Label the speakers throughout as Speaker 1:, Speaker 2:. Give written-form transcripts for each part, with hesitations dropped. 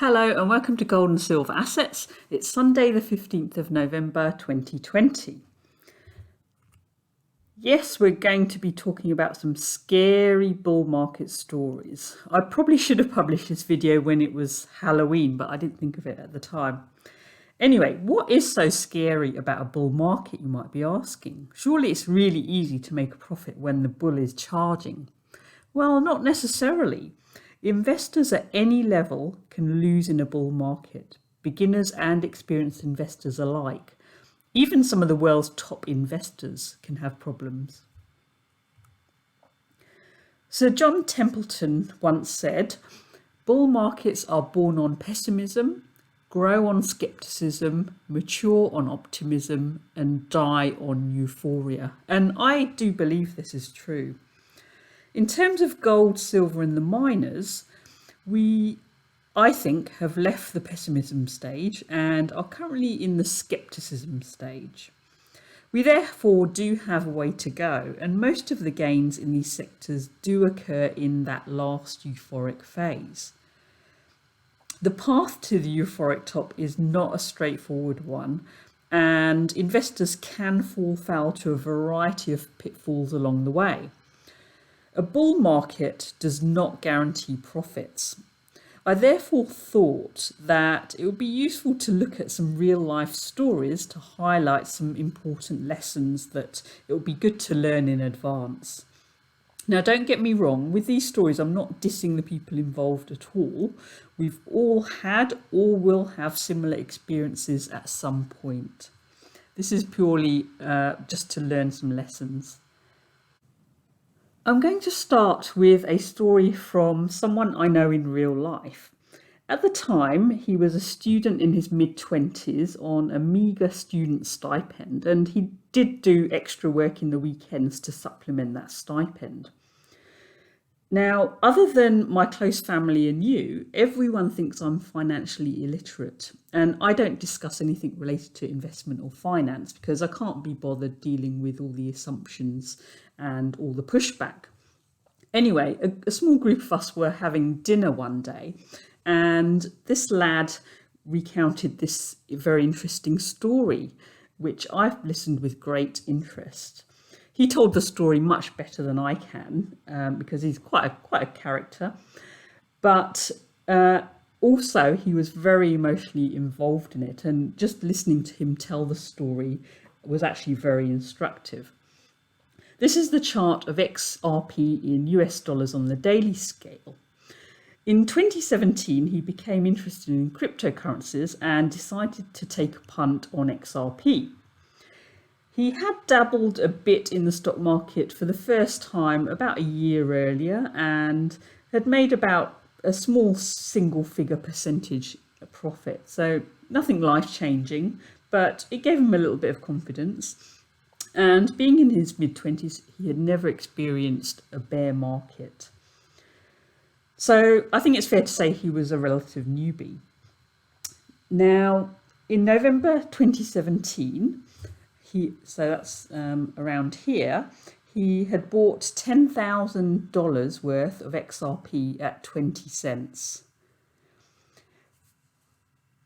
Speaker 1: Hello and welcome to Gold and Silver Assets. It's Sunday the 15th of November 2020. Yes, we're going to be talking about some scary bull market stories. I probably should have published this video when it was Halloween, but I didn't think of it at the time. Anyway, what is so scary about a bull market, you might be asking? Surely it's really easy to make a profit when the bull is charging. Well, not necessarily. Investors at any level can lose in a bull market, beginners and experienced investors alike. Even some of the world's top investors can have problems. Sir John Templeton once said, "Bull markets are born on pessimism, grow on skepticism, mature on optimism, and die on euphoria." And I do believe this is true. In terms of gold, silver and the miners, we, I think, have left the pessimism stage and are currently in the skepticism stage. We therefore do have a way to go, and most of the gains in these sectors do occur in that last euphoric phase. The path to the euphoric top is not a straightforward one, and investors can fall foul to a variety of pitfalls along the way. A bull market does not guarantee profits. I therefore thought that it would be useful to look at some real life stories to highlight some important lessons that it would be good to learn in advance. Now, don't get me wrong, with these stories, I'm not dissing the people involved at all. We've all had or will have similar experiences at some point. This is purely just to learn some lessons. I'm going to start with a story from someone I know in real life. At the time, he was a student in his mid-20s on a meagre student stipend, and he did do extra work in the weekends to supplement that stipend. Now, other than my close family and you, everyone thinks I'm financially illiterate, and I don't discuss anything related to investment or finance because I can't be bothered dealing with all the assumptions and all the pushback. Anyway, a small group of us were having dinner one day, and this lad recounted this very interesting story, which I've listened with great interest. He told the story much better than I can because he's quite a character, but also he was very emotionally involved in it, and just listening to him tell the story was actually very instructive. This is the chart of XRP in US dollars on the daily scale. In 2017, he became interested in cryptocurrencies and decided to take a punt on XRP. He had dabbled a bit in the stock market for the first time about a year earlier and had made about a small single-figure percentage profit. So nothing life-changing, but it gave him a little bit of confidence. And being in his mid-20s, he had never experienced a bear market. So I think it's fair to say he was a relative newbie. Now, in November 2017, that's around here, he had bought $10,000 worth of XRP at 20 cents.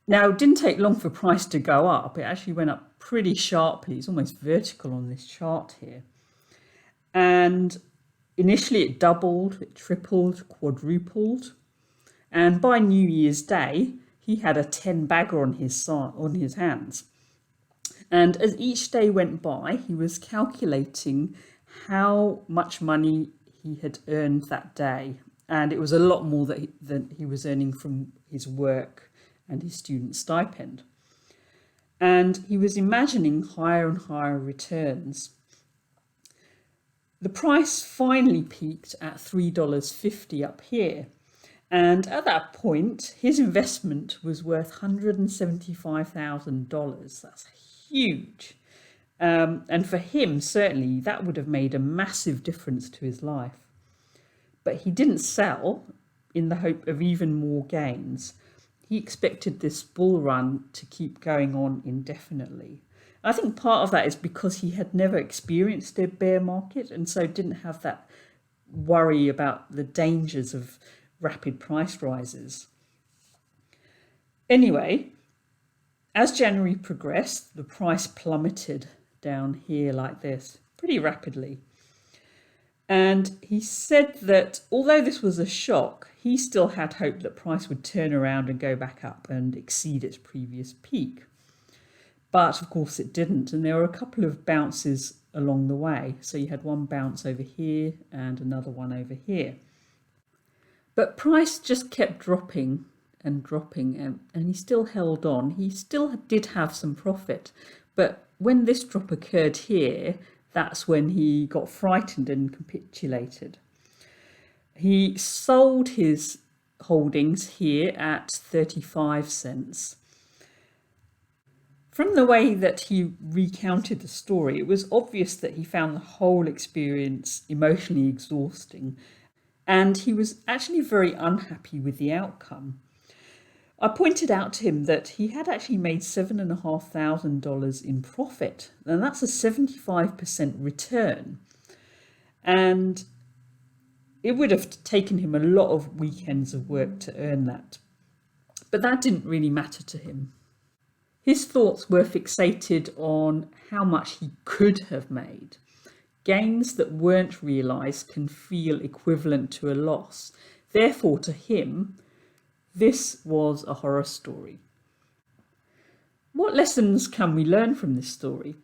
Speaker 1: Now, it didn't take long for price to go up. It actually went up pretty sharply. It's almost vertical on this chart here. And initially it doubled, it tripled, quadrupled. And by New Year's Day, he had a 10-bagger on his hands. And as each day went by, he was calculating how much money he had earned that day. And it was a lot more than he was earning from his work and his student stipend. And he was imagining higher and higher returns. The price finally peaked at $3.50 up here. And at that point, his investment was worth $175,000. That's huge. And for him, certainly, that would have made a massive difference to his life. But he didn't sell in the hope of even more gains. He expected this bull run to keep going on indefinitely. I think part of that is because he had never experienced a bear market and so didn't have that worry about the dangers of rapid price rises. Anyway, as January progressed, the price plummeted down here like this pretty rapidly. And he said that although this was a shock, he still had hope that price would turn around and go back up and exceed its previous peak. But of course it didn't, and there were a couple of bounces along the way. So you had one bounce over here and another one over here. But price just kept dropping and dropping, and he still held on. He still did have some profit, but when this drop occurred here, that's when he got frightened and capitulated. He sold his holdings here at 35 cents. From the way that he recounted the story, it was obvious that he found the whole experience emotionally exhausting, and he was actually very unhappy with the outcome. I pointed out to him that he had actually made $7,500 in profit, and that's a 75% return. And it would have taken him a lot of weekends of work to earn that. But that didn't really matter to him. His thoughts were fixated on how much he could have made. Gains that weren't realised can feel equivalent to a loss. Therefore, to him, this was a horror story. What lessons can we learn from this story?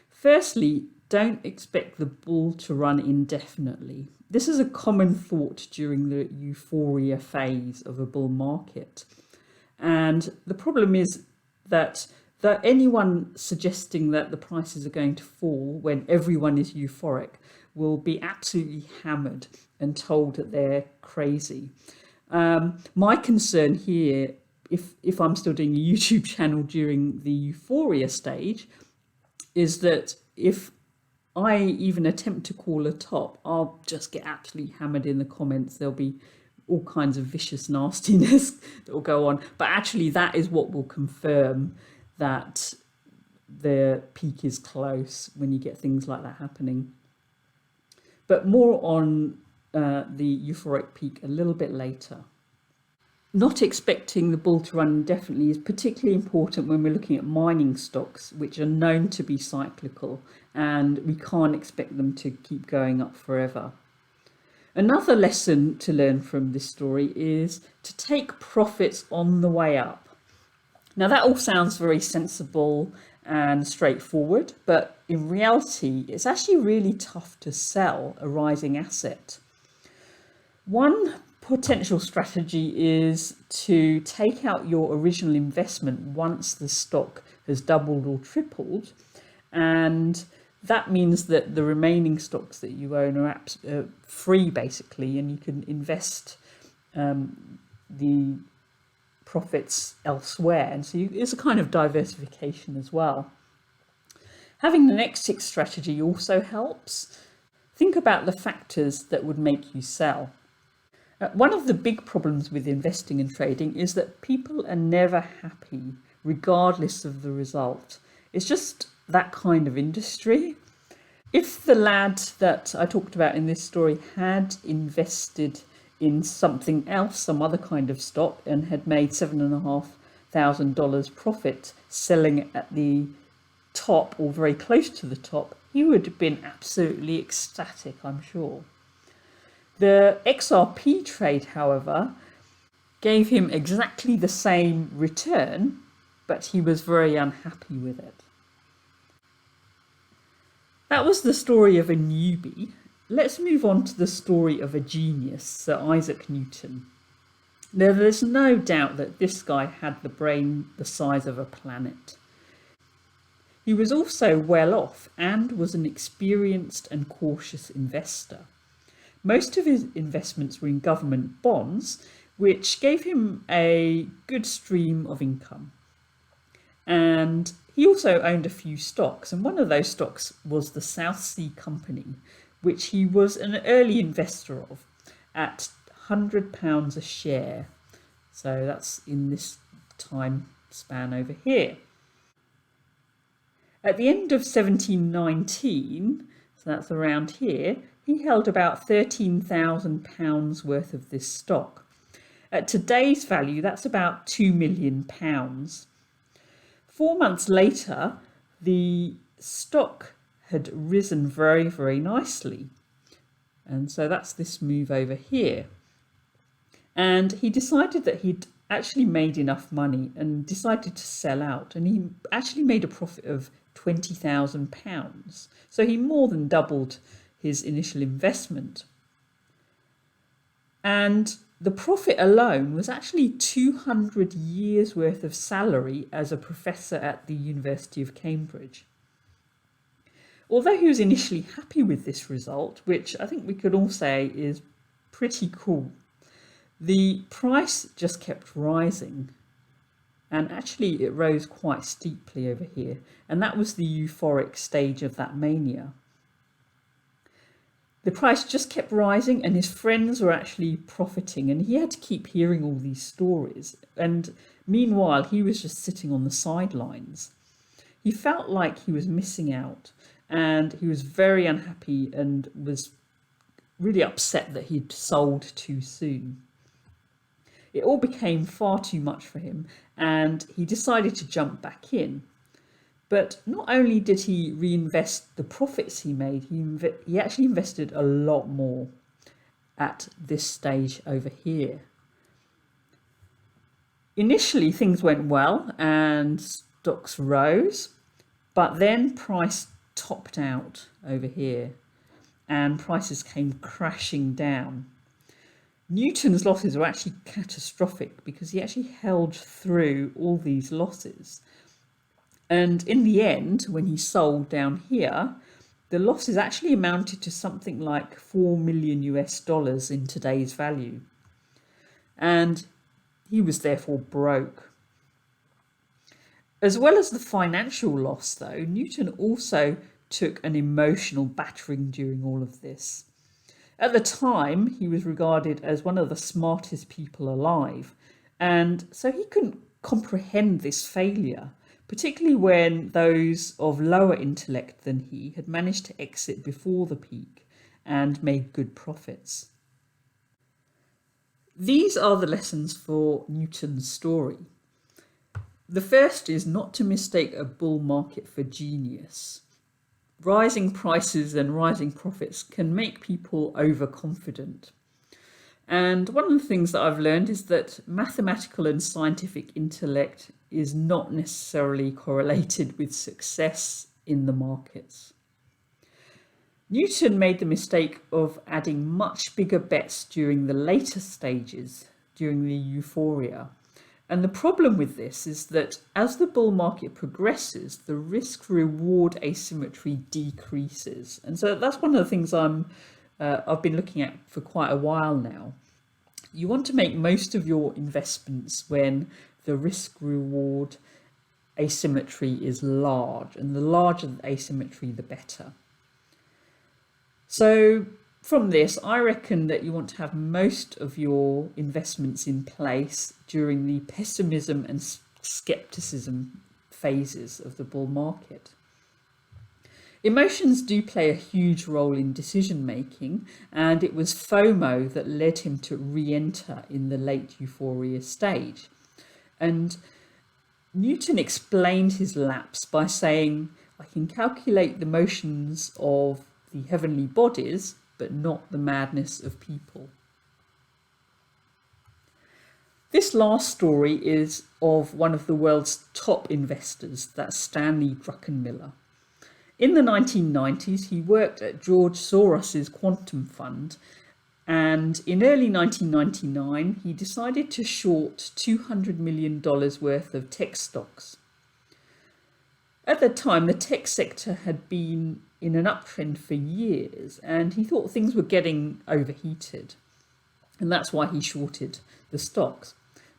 Speaker 1: Firstly, don't expect the bull to run indefinitely. This is a common thought during the euphoria phase of a bull market. And the problem is that anyone suggesting that the prices are going to fall when everyone is euphoric will be absolutely hammered and told that they're crazy. My concern here, if I'm still doing a YouTube channel during the euphoria stage, is that if I even attempt to call a top, I'll just get absolutely hammered in the comments. There'll be all kinds of vicious nastiness that will go on. But actually, that is what will confirm that the peak is close when you get things like that happening. But more on the euphoric peak a little bit later. Not expecting the bull to run indefinitely is particularly important when we're looking at mining stocks, which are known to be cyclical, and we can't expect them to keep going up forever. Another lesson to learn from this story is to take profits on the way up. Now that all sounds very sensible and straightforward, but in reality, it's actually really tough to sell a rising asset. One potential strategy is to take out your original investment once the stock has doubled or tripled, and that means that the remaining stocks that you own are free basically, and you can invest the profits elsewhere, and so it's a kind of diversification as well. Having the next tick strategy also helps. Think about the factors that would make you sell. One of the big problems with investing and trading is that people are never happy regardless of the result. It's just that kind of industry. If the lad that I talked about in this story had invested in something else, some other kind of stock, and had made $7,500 profit selling at the top or very close to the top, he would have been absolutely ecstatic, I'm sure. The XRP trade, however, gave him exactly the same return, but he was very unhappy with it. That was the story of a newbie. Let's move on to the story of a genius, Sir Isaac Newton. Now, there's no doubt that this guy had the brain the size of a planet. He was also well off and was an experienced and cautious investor. Most of his investments were in government bonds, which gave him a good stream of income. And he also owned a few stocks, and one of those stocks was the South Sea Company, which he was an early investor of at £100 a share. So that's in this time span over here. At the end of 1719, so that's around here, he held about £13,000 worth of this stock. At today's value, that's about £2 million. 4 months later, the stock had risen very, very nicely. And so that's this move over here. And he decided that he'd actually made enough money and decided to sell out. And he actually made a profit of £20,000. So he more than doubled his initial investment. And the profit alone was actually 200 years worth of salary as a professor at the University of Cambridge. Although he was initially happy with this result, which I think we could all say is pretty cool, the price just kept rising. And actually it rose quite steeply over here. And that was the euphoric stage of that mania. The price just kept rising and his friends were actually profiting, and he had to keep hearing all these stories. And meanwhile, he was just sitting on the sidelines. He felt like he was missing out, and he was very unhappy and was really upset that he'd sold too soon. It all became far too much for him, and he decided to jump back in. But not only did he reinvest the profits he made, he actually invested a lot more at this stage over here. Initially, things went well and stocks rose, but then price topped out over here and prices came crashing down. Newton's losses were actually catastrophic because he actually held through all these losses. And in the end, when he sold down here, the losses actually amounted to something like $4 million in today's value. And he was therefore broke. As well as the financial loss, though, Newton also took an emotional battering during all of this. At the time, he was regarded as one of the smartest people alive, and so he couldn't comprehend this failure, particularly when those of lower intellect than he had managed to exit before the peak and made good profits. These are the lessons for Newton's story. The first is not to mistake a bull market for genius. Rising prices and rising profits can make people overconfident. And one of the things that I've learned is that mathematical and scientific intellect is not necessarily correlated with success in the markets. Newton made the mistake of adding much bigger bets during the later stages, during the euphoria. And the problem with this is that as the bull market progresses, the risk-reward asymmetry decreases. And so that's one of the things I've been looking at for quite a while now. You want to make most of your investments when the risk-reward asymmetry is large, and the larger the asymmetry, the better. So from this, I reckon that you want to have most of your investments in place during the pessimism and skepticism phases of the bull market. Emotions do play a huge role in decision making, and it was FOMO that led him to re-enter in the late euphoria stage. And Newton explained his lapse by saying, I can calculate the motions of the heavenly bodies, but not the madness of people. This last story is of one of the world's top investors, that's Stanley Druckenmiller. In the 1990s, he worked at George Soros's quantum fund, and in early 1999, he decided to short $200 million worth of tech stocks. At the time, the tech sector had been in an uptrend for years, and he thought things were getting overheated, and that's why he shorted the stocks.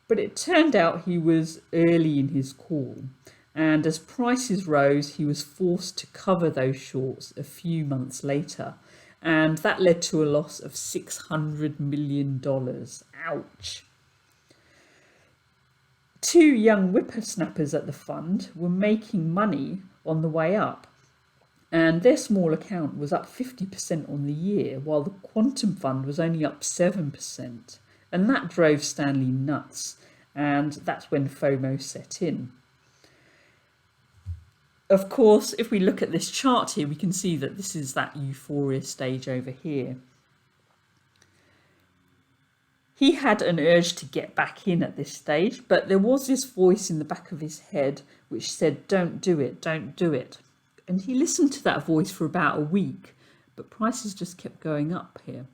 Speaker 1: But it turned out he was early in his call, and as prices rose, he was forced to cover those shorts a few months later, and that led to a loss of $600 million. Ouch! Two young whippersnappers at the fund were making money on the way up, and their small account was up 50% on the year, while the quantum fund was only up 7%. And that drove Stanley nuts, and that's when FOMO set in. Of course, if we look at this chart here, we can see that this is that euphoria stage over here. He had an urge to get back in at this stage, but there was this voice in the back of his head which said, don't do it, don't do it. And he listened to that voice for about a week, but prices just kept going up here.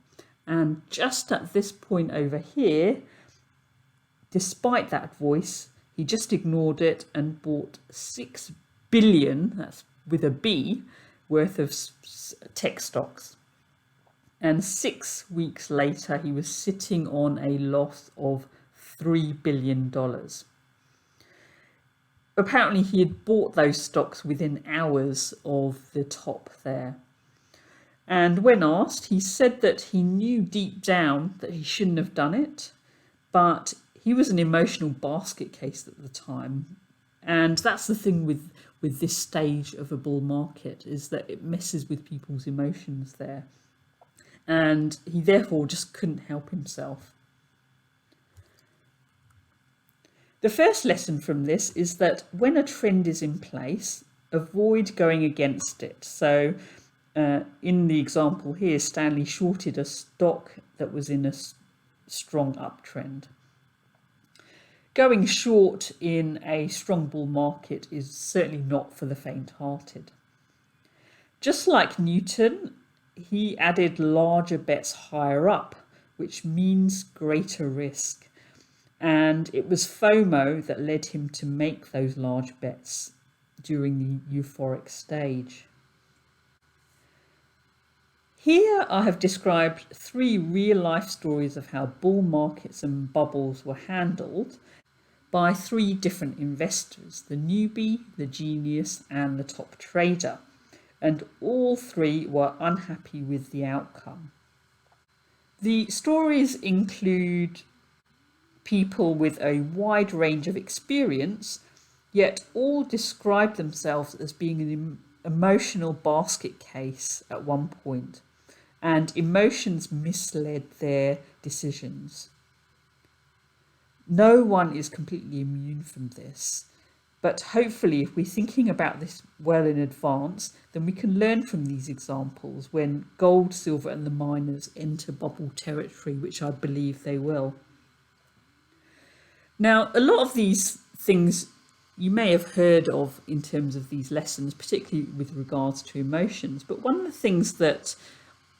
Speaker 1: And just at this point over here, despite that voice, he just ignored it and bought 6 billion, that's with a B, worth of tech stocks. And 6 weeks later, he was sitting on a loss of $3 billion. Apparently, he had bought those stocks within hours of the top there. And when asked, he said that he knew deep down that he shouldn't have done it, but he was an emotional basket case at the time. And that's the thing with this stage of a bull market, is that it messes with people's emotions there. And he therefore just couldn't help himself. The first lesson from this is that when a trend is in place, avoid going against it. So in the example here, Stanley shorted a stock that was in a strong uptrend. Going short in a strong bull market is certainly not for the faint-hearted. Just like Newton, he added larger bets higher up, which means greater risk. And it was FOMO that led him to make those large bets during the euphoric stage. Here I have described 3 real-life stories of how bull markets and bubbles were handled by 3 different investors: the newbie, the genius, and the top trader. And all 3 were unhappy with the outcome. The stories include people with a wide range of experience, yet all describe themselves as being an emotional basket case at one point, and emotions misled their decisions. No one is completely immune from this. But hopefully, if we're thinking about this well in advance, then we can learn from these examples when gold, silver and the miners enter bubble territory, which I believe they will. Now, a lot of these things you may have heard of in terms of these lessons, particularly with regards to emotions. But one of the things that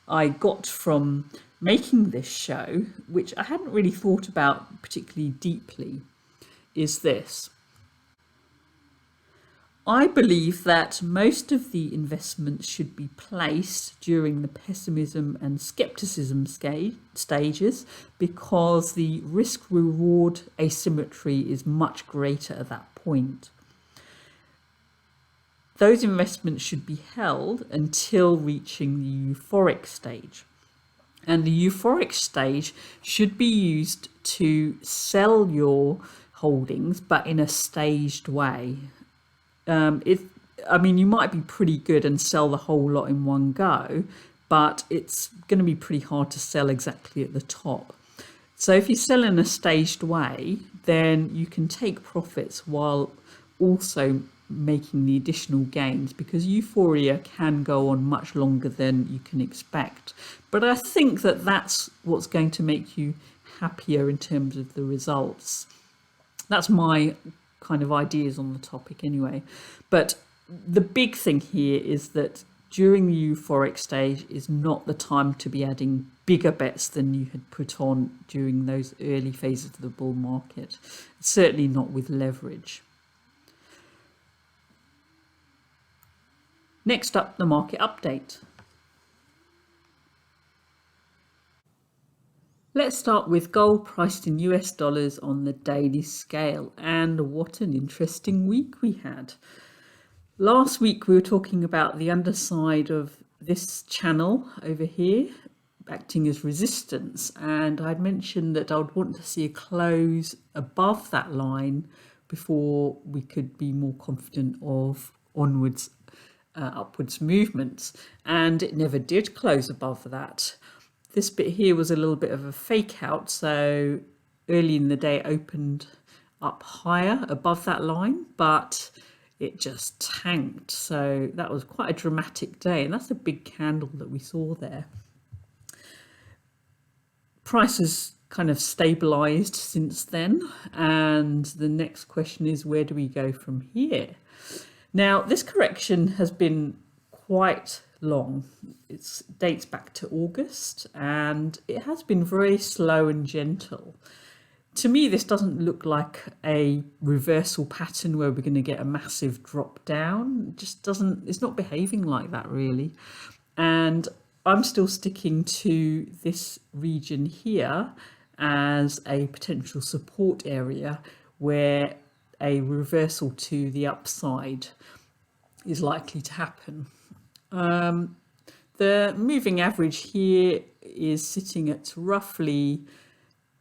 Speaker 1: I got from making this show, which I hadn't really thought about particularly deeply, is this. I believe that most of the investments should be placed during the pessimism and skepticism stages, because the risk-reward asymmetry is much greater at that point. Those investments should be held until reaching the euphoric stage. And the euphoric stage should be used to sell your holdings, but in a staged way. You might be pretty good and sell the whole lot in one go, but it's going to be pretty hard to sell exactly at the top. So if you sell in a staged way, then you can take profits while also making the additional gains, because euphoria can go on much longer than you can expect. But I think that that's what's going to make you happier in terms of the results. That's my kind of ideas on the topic anyway. But the big thing here is that during the euphoric stage is not the time to be adding bigger bets than you had put on during those early phases of the bull market. Certainly not with leverage. Next up, the market update. Let's start with gold priced in US dollars on the daily scale. And what an interesting week we had. Last week we were talking about the underside of this channel over here acting as resistance, and I'd mentioned that I would want to see a close above that line before we could be more confident of upwards movements, and it never did close above that. This bit here was a little bit of a fake out, so early in the day it opened up higher above that line, but it just tanked. So that was quite a dramatic day, and that's a big candle that we saw there. Prices kind of stabilized since then, and the next question is, where do we go from here? Now, this correction has been quite long. It dates back to August, and it has been very slow and gentle. To me, this doesn't look like a reversal pattern where we're going to get a massive drop down. It just doesn't, it's not behaving like that really. And I'm still sticking to this region here as a potential support area where a reversal to the upside is likely to happen. The moving average here is sitting at roughly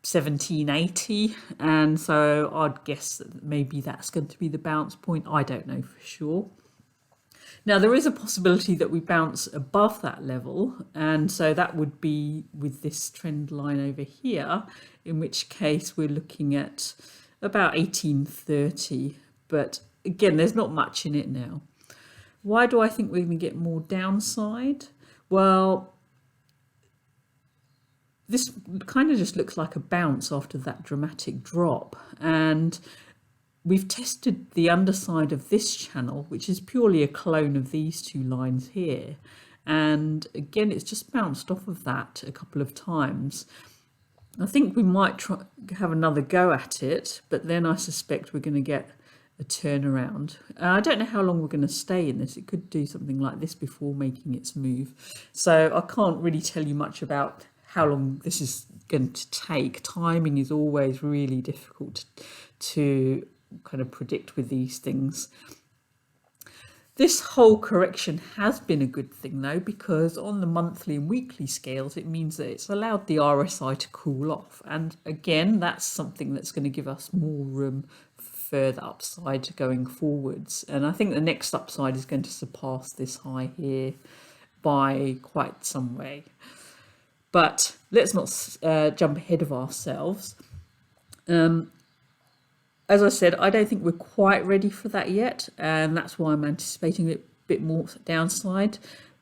Speaker 1: 1780, and so I'd guess that maybe that's going to be the bounce point. I don't know for sure. Now, there is a possibility that we bounce above that level, and so that would be with this trend line over here, in which case we're looking at about 1830. But again, there's not much in it now. Why do I think we're going to get more downside? Well, this kind of just looks like a bounce after that dramatic drop, and we've tested the underside of this channel, which is purely a clone of these two lines here, and again it's just bounced off of that a couple of times. I think we might try have another go at it, but then I suspect we're going to get a turnaround. I don't know how long we're going to stay in this. It could do something like this before making its move, so I can't really tell you much about how long this is going to take. Timing is always really difficult to kind of predict with these things. This whole correction has been a good thing though, because on the monthly and weekly scales it means that it's allowed the RSI to cool off, and again that's something that's going to give us more room further upside going forwards. And I think the next upside is going to surpass this high here by quite some way. But let's not jump ahead of ourselves. As I said, I don't think we're quite ready for that yet, and that's why I'm anticipating a bit more downside.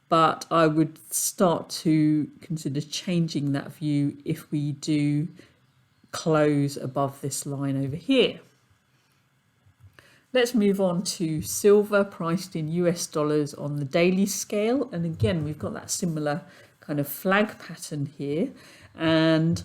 Speaker 1: But I would start to consider changing that view if we do close above this line over here. Let's move on to silver, priced in US dollars on the daily scale. And again, we've got that similar kind of flag pattern here. And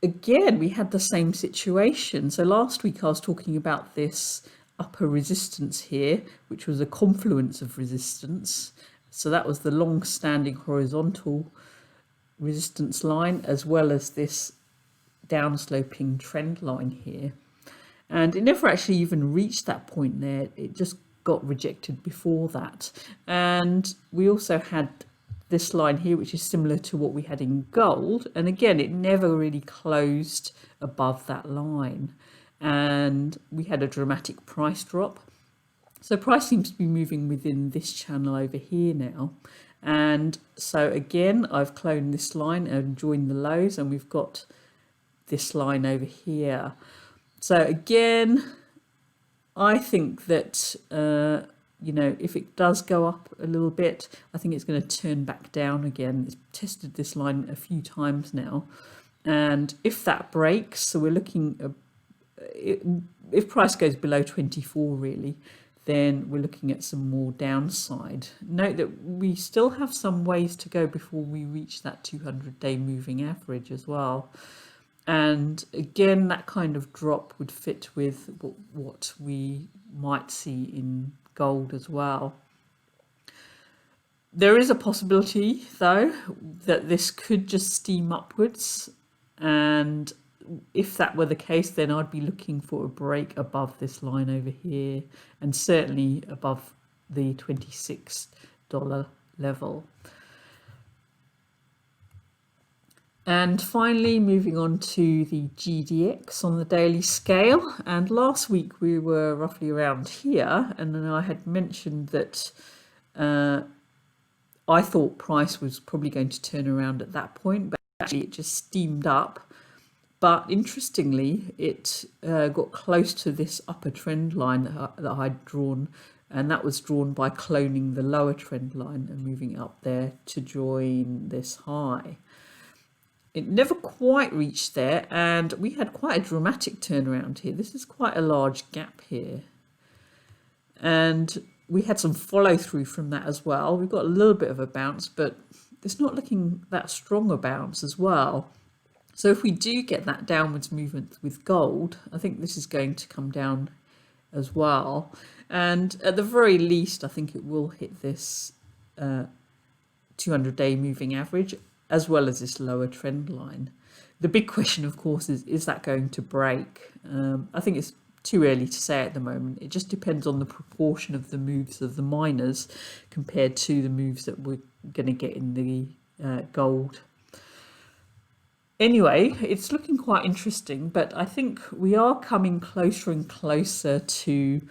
Speaker 1: again, we had the same situation. So last week I was talking about this upper resistance here, which was a confluence of resistance. So that was the long-standing horizontal resistance line, as well as this downsloping trend line here. And it never actually even reached that point there. It just got rejected before that. And we also had this line here, which is similar to what we had in gold, and again it never really closed above that line, and we had a dramatic price drop. So price seems to be moving within this channel over here now, and so again I've cloned this line and joined the lows, and we've got this line over here. So again, I think that you know, if it does go up a little bit, I think it's going to turn back down again. It's tested this line a few times now, and if that breaks, so we're looking if price goes below 24 really, then we're looking at some more downside. Note that we still have some ways to go before we reach that 200-day moving average as well. And again, that kind of drop would fit with what we might see in gold as well. There is a possibility though that this could just steam upwards, and if that were the case, then I'd be looking for a break above this line over here, and certainly above the $26 level. And finally, moving on to the GDX on the daily scale. And last week we were roughly around here, and then I had mentioned that I thought price was probably going to turn around at that point, but actually it just steamed up. But interestingly, it got close to this upper trend line that I'd drawn, and that was drawn by cloning the lower trend line and moving up there to join this high. It never quite reached there, and we had quite a dramatic turnaround here. This is quite a large gap here. And we had some follow through from that as well. We've got a little bit of a bounce, but it's not looking that strong a bounce as well. So if we do get that downwards movement with gold, I think this is going to come down as well. And at the very least, I think it will hit this 200-day moving average, as well as this lower trend line. The big question, of course, is that going to break? I think it's too early to say at the moment. It just depends on the proportion of the moves of the miners compared to the moves that we're going to get in the gold. Anyway, it's looking quite interesting, but I think we are coming closer and closer to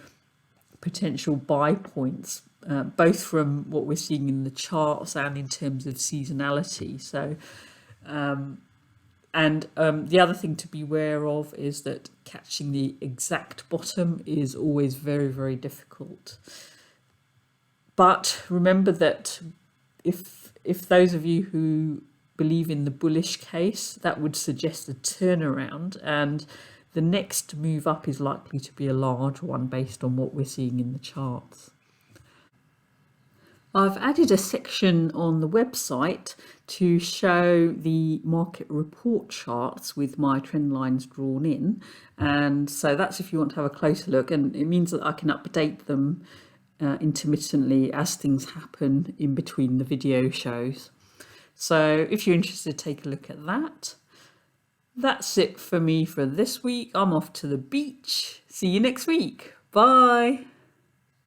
Speaker 1: potential buy points, both from what we're seeing in the charts and in terms of seasonality. So, the other thing to be aware of is that catching the exact bottom is always very, very difficult. But remember that if those of you who believe in the bullish case, that would suggest a turnaround, and the next move up is likely to be a large one based on what we're seeing in the charts. I've added a section on the website to show the market report charts with my trend lines drawn in, and so that's if you want to have a closer look, and it means that I can update them intermittently as things happen in between the video shows. So if you're interested, take a look at that. That's it for me for this week. I'm off to the beach. See you next week. Bye.